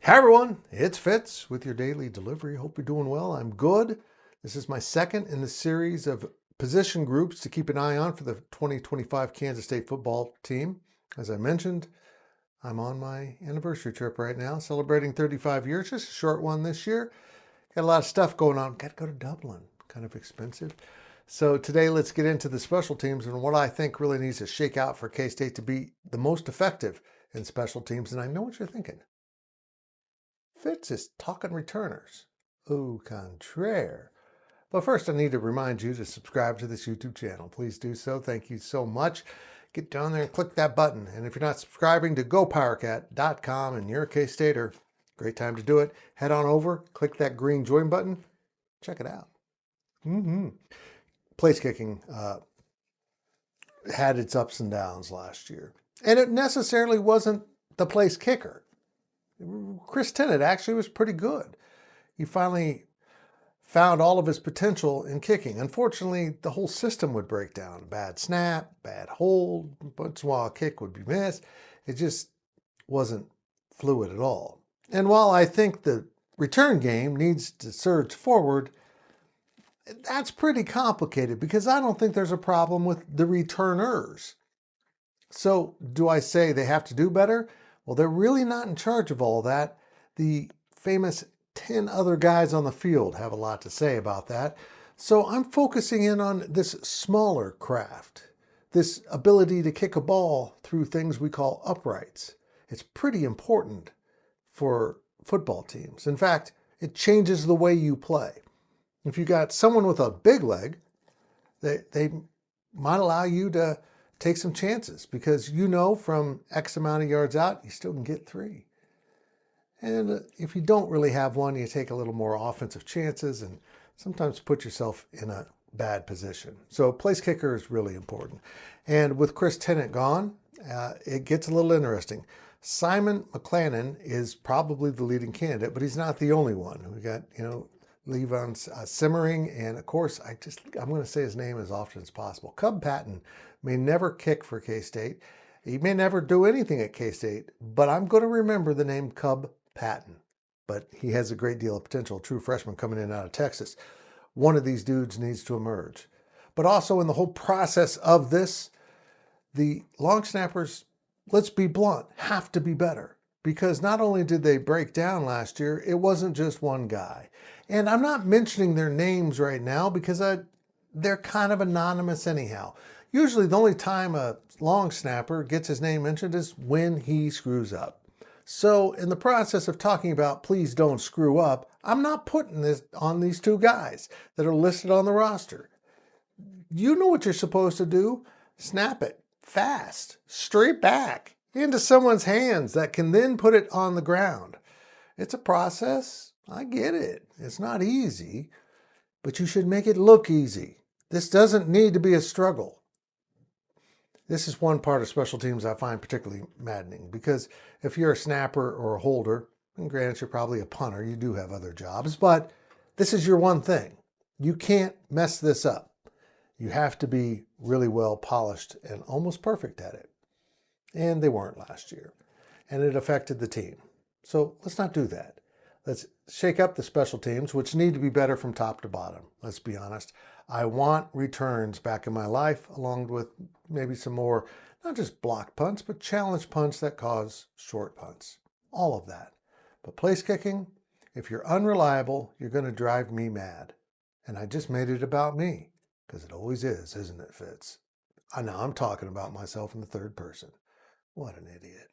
Hi everyone, it's Fitz with your daily delivery. Hope you're doing well. I'm good. This is my second in the series of position groups to keep an eye on for the 2025 Kansas State football team. As I mentioned, I'm on my anniversary trip right now, celebrating 35 years, just a short one this year. Got a lot of stuff going on. Got to go to Dublin, kind of expensive. So today let's get into the special teams and what I think really needs to shake out for K-State to be the most effective in special teams. And I know what you're thinking. Fitz is talking returners. Au contraire. But first, I need to remind you to subscribe to this YouTube channel. Please do so. Thank you so much. Get down there and click that button. And if you're not subscribing to GoPowercat.com and you're a K-Stater, great time to do it. Head on over, click that green join button. Check it out. Place kicking had its ups and downs last year. And it necessarily wasn't the place kicker. Chris Tennant actually was pretty good. He finally found all of his potential in kicking. Unfortunately, the whole system would break down. Bad snap, bad hold, once in a while a kick would be missed. It just wasn't fluid at all. And while I think the return game needs to surge forward, that's pretty complicated because I don't think there's a problem with the returners. So do I say they have to do better? Well, they're really not in charge of all that. The famous 10 other guys on the field have a lot to say about that. So I'm focusing in on this smaller craft, this ability to kick a ball through things we call uprights. It's pretty important for football teams. In fact, it changes the way you play. If you got someone with a big leg, they might allow you to take some chances because you know from X amount of yards out, you still can get 3. And if you don't really have one, you take a little more offensive chances and sometimes put yourself in a bad position. So place kicker is really important. And with Chris Tennant gone, it gets a little interesting. Simon McClannon is probably the leading candidate, but he's not the only one. We got, Levon Simmering, and of course, I'm going to say his name as often as possible. Cub Patton may never kick for K-State. He may never do anything at K-State, but I'm going to remember the name Cub Patton. But he has a great deal of potential, true freshman coming in out of Texas. One of these dudes needs to emerge. But also in the whole process of this, the long snappers, let's be blunt, have to be better. Because not only did they break down last year, it wasn't just one guy. And I'm not mentioning their names right now because they're kind of anonymous anyhow. Usually the only time a long snapper gets his name mentioned is when he screws up. So in the process of talking about please don't screw up, I'm not putting this on these 2 guys that are listed on the roster. You know what you're supposed to do. Snap it fast, straight back into someone's hands that can then put it on the ground. It's a process. I get it. It's not easy, but you should make it look easy. This doesn't need to be a struggle. This is one part of special teams I find particularly maddening because if you're a snapper or a holder, and granted you're probably a punter, you do have other jobs, but this is your one thing. You can't mess this up. You have to be really well polished and almost perfect at it. And they weren't last year. And it affected the team. So let's not do that. Let's shake up the special teams, which need to be better from top to bottom. Let's be honest. I want returns back in my life, along with maybe some more, not just block punts, but challenge punts that cause short punts. All of that. But place kicking, if you're unreliable, you're going to drive me mad. And I just made it about me, because it always is, isn't it, Fitz? Now I'm talking about myself in the third person. What an idiot.